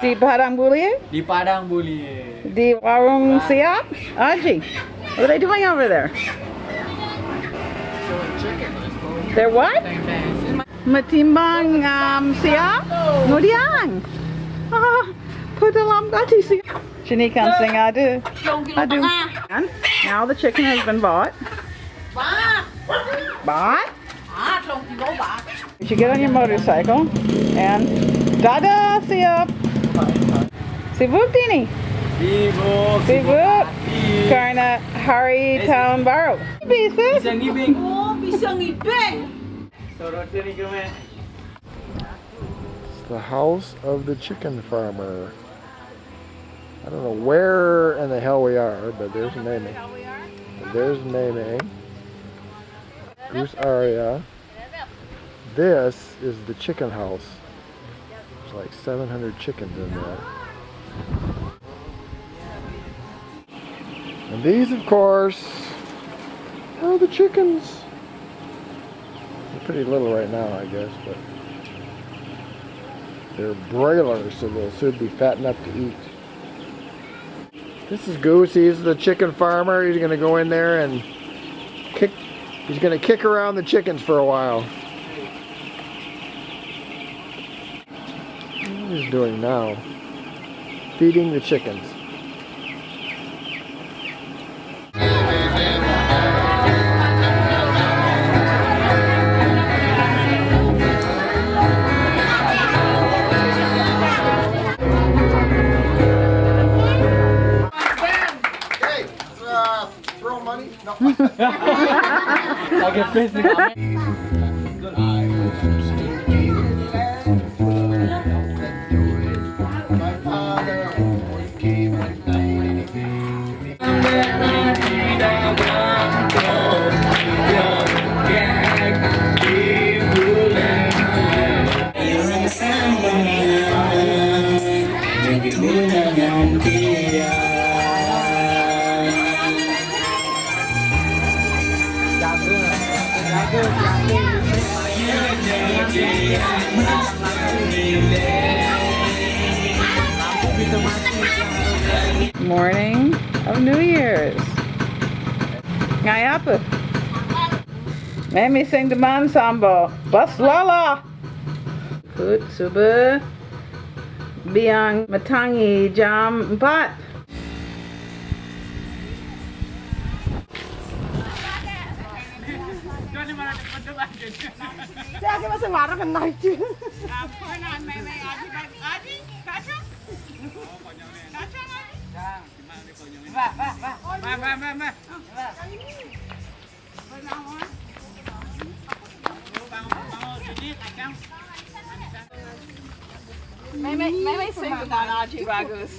Di Padang Bulie? Di Padang Bulie. Di Warung Siap? Aji, what are they doing over there? They're what? Matimbang Siap? Ngudiang. Ah, put dalam gati siap. Shanikan sing adu. Adu. And now the chicken has been bought. Bought? You should get on your motorcycle and Dada Siap. Sibuk Dini. Sibuk. Karena hari tahun baru. Bisa? Bisa ngibing. Oh, bisa ngibing. Sorot sini kemana? It's the house of the chicken farmer. I don't know where in the hell we are, but there's Meme. There's Meme. Goose Aria. This is the chicken house. There's like 700 chickens in there. And these, of course, are the chickens. They're pretty little right now, I guess, but they're broilers, so they should be fat enough to eat. This is Goose. He's the chicken farmer. He's going to go in there and kick. He's going to kick around the chickens for a while. What he's doing now? Feeding the chickens. Agak basic. Morning of New Year's. Ngay apa? Mami sing Deman Sambo. Bas lala. Put subuh biang matangi jam 4. Jangan masuk marah kan naik. Meme sing about Aji Bagus.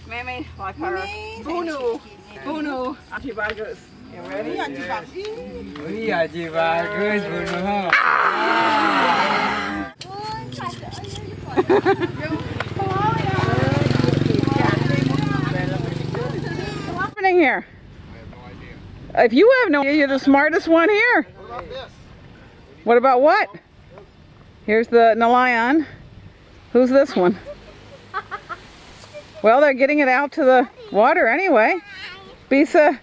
Meme like her. Bunu Aji Bagus. You ready? Iya, Aji bagus bunuh. What's happening here? If you have no idea, you're the smartest one here. What about this? What about what? Here's the nalayan. Who's this one? Well, they're getting it out to the water anyway. Bisa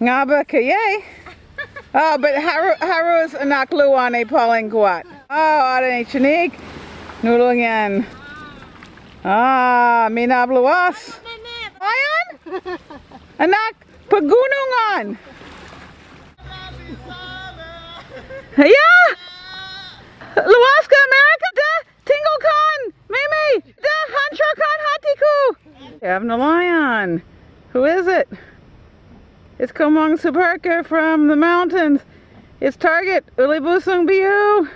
ngaba kaye. Oh, but harus anak luan ay paling kuat. Oh, ada ni chinik. Nulungan. Ah, minab luas. Ayan? Anak pegunungan. Yeah. Luas ka America da tinggalkan Mimi da hancurkan hatiku. You have nelayan. Who is it? It's Komang Superka from the mountains. It's Target. Uli Busung Biu.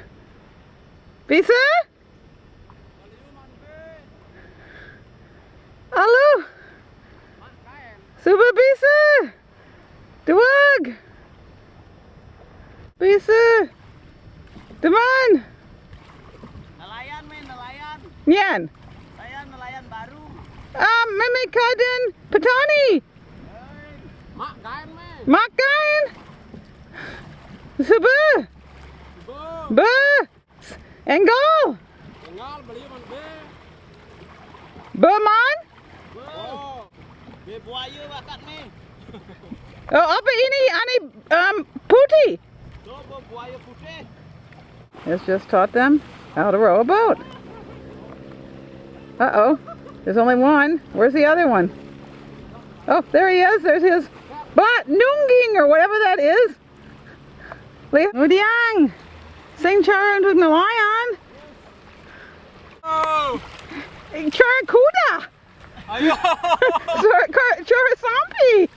Bisa? Halo. Suba bisa. Duwag. Bisa. Teman. Nelayan, men, nelayan. Nyan. Nelayan baru. Mimi Kaden Petani. Mak kain, men. Makan. Suba. Ba. Enggal. Tinggal beli man be. Berman? Oh. Be buaya bakat ni. Oh, apa ini? Ani putih. Tu buaya putih. It's just taught them how to row a boat. Uh-oh. There's only one. Where's the other one? Oh, there he is. There's his nungging or whatever that is. Udiang. Sing Chara untuk nelayan. Oh. Chara kuda. Ayo. Chara sampi.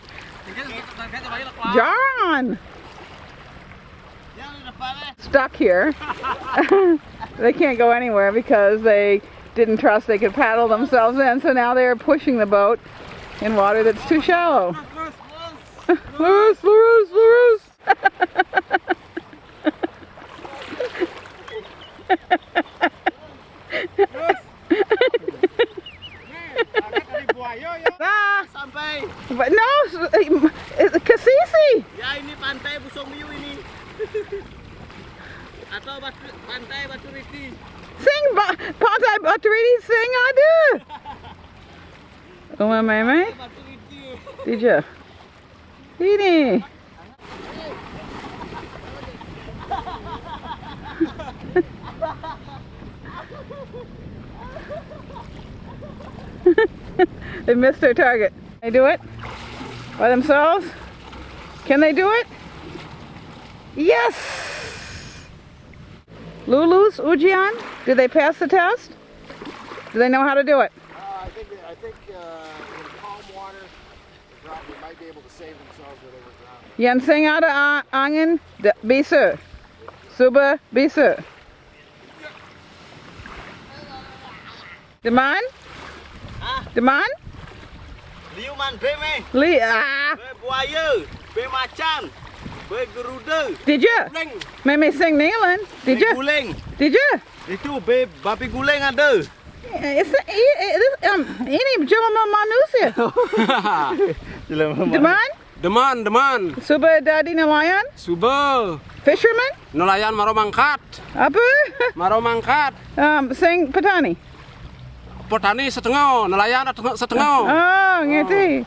Jaran. Yang di depan ni. Stuck here. They can't go anywhere because they didn't trust they could paddle themselves in, so now they're pushing the boat in water that's too shallow. Lurus, lurus, lurus. Ah, Sampai. but no, Kasisi. Ya ini pantai Busung Miu ini. Atau pantai Batu Riti. Sing, Pantai Baturiti, sing ada. Uma Meme, Batu Riti. Dija. Ini. They missed their target. They do it by themselves? Can they do it? Yes! Lulu's, Ujian, did they pass the test? Do they know how to do it? I think in calm water, they might be able to save themselves where they were drowning. Yan sing ada angin bisa. Suba bisa. Deman? Ah, Deman? liu man be me. Li Be buaya, be macan, be geruda. Did you? Guling. Meme sing Nelan. Did Be you? guling. Did you? Itu be babi guling ada. Ini jelma manusia. Deman? Deman. Suba dadi nelayan? Suba. Fisherman? Nelayan maro mangkat. Apa? Maro mangkat. Sing petani. Petani setengah, nelayan setengah. Oh, ngerti.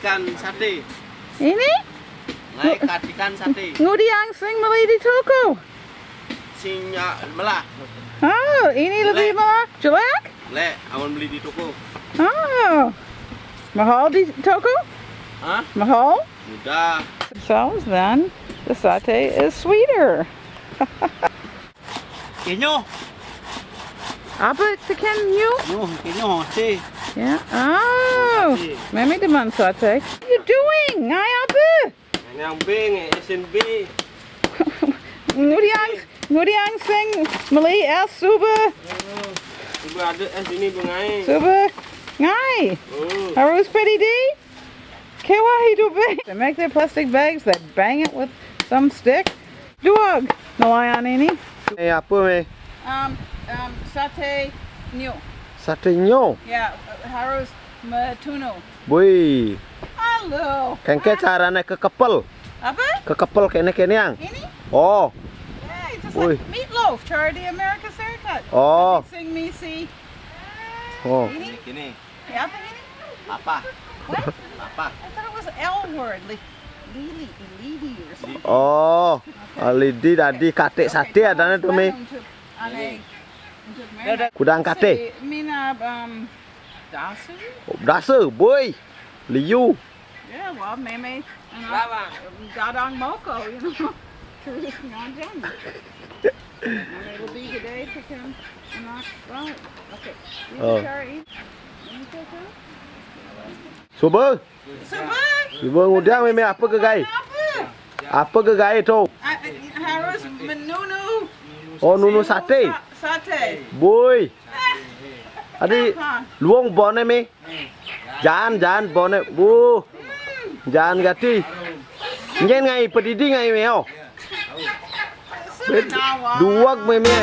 Ikan sate. Ini? Naik ikan sate. Ngudiang sing meli di toko. Sinya melah. Oh, ini lebih murah. Jelek? Le, awan beli di toko. Oh. Mahal di toko? Hah? Mahal? Mudah. So then, the satay is sweeter. Kenyo. Apa tekan you? Yo, kenyo sate. Yeah. Oh. Mami deman satay. What are you doing? Ngai apa? Yang bing, SNB. Ngudiang sing meli es suba. Suba ada ini bengai. Suba ngai. Oh. Harus pedi di? Kewa hidu bag. They make their plastic bags, they bang it with some stick. Duag. Nelayan ini. Apa me? Satay new. Sate nyo. Yeah, harus matunu. Boy, Halo. kan ke caranya kekepel. Apa? Kekepel kene yang. Ini? Oh, Yeah, it's just Oi. like meatloaf, Charity America's haircut. oh, Sing me see. oh. Ini? Kini. Ya, apa ini? Apa? What? Apa? I thought it was L word. Lili or something. Oh, lidi tadi katik sate adanya tuh me. Kudang kate. Mina dasu? Dasa, boy. Liu. Yeah, well, Meme and Lava. Dadang Moko, you know. Cruise Nganjang. And it'll be today to come knock. Well, okay. Oh. Let me take her. Suba. Suba! Suba ngudang me apa ke gai? Apa? Apa ke gai tu? Harus menunu. Oh, nunu sate. Sate. Boy. Adi luang bone me. Jangan bone. Bu. Jangan gati. Nyen ngai pedidi ngai meo. Suba nawa. Duak me me.